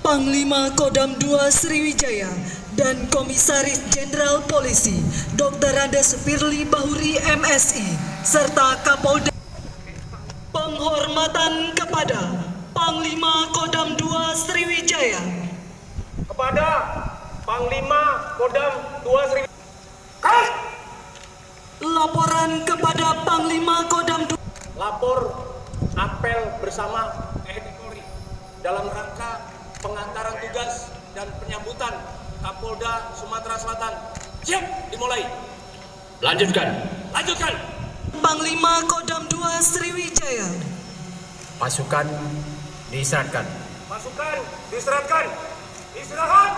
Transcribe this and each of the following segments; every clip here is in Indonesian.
Panglima Kodam II Sriwijaya dan Komisaris Jenderal Polisi Dr. Andes Firly Bahuri MSI serta Kapolda. Penghormatan kepada Panglima Kodam II Sriwijaya. Kepada Panglima Kodam II Sriwijaya. Laporan kepada Panglima Kodam II. Lapor apel bersama TNI Polri dalam rangka pengantaran tugas dan penyambutan Kapolda Sumatera Selatan. Siap, dimulai. Lanjutkan. Lanjutkan. Panglima Kodam II Sriwijaya. Pasukan diistirahatkan. Pasukan diistirahatkan. Istirahat.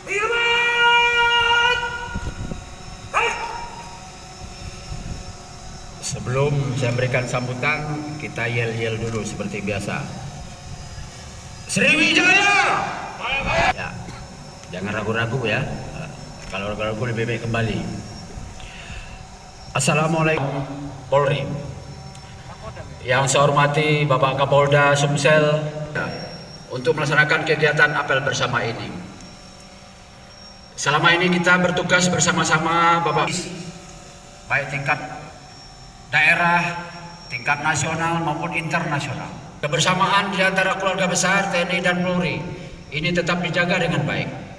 Istirahat. Sebelum saya berikan sambutan, kita yel-yel dulu seperti biasa. Sriwijaya! Ya, jangan ragu-ragu ya. Kalau ragu-ragu lebih baik kembali. Assalamualaikum Polri. Yang saya hormati Bapak Kapolda Sumsel untuk melaksanakan kegiatan apel bersama ini. Selama ini kita bertugas bersama-sama Bapak, baik tingkat daerah, tingkat nasional maupun internasional. Kebersamaan di antara keluarga besar TNI dan Polri ini tetap dijaga dengan baik.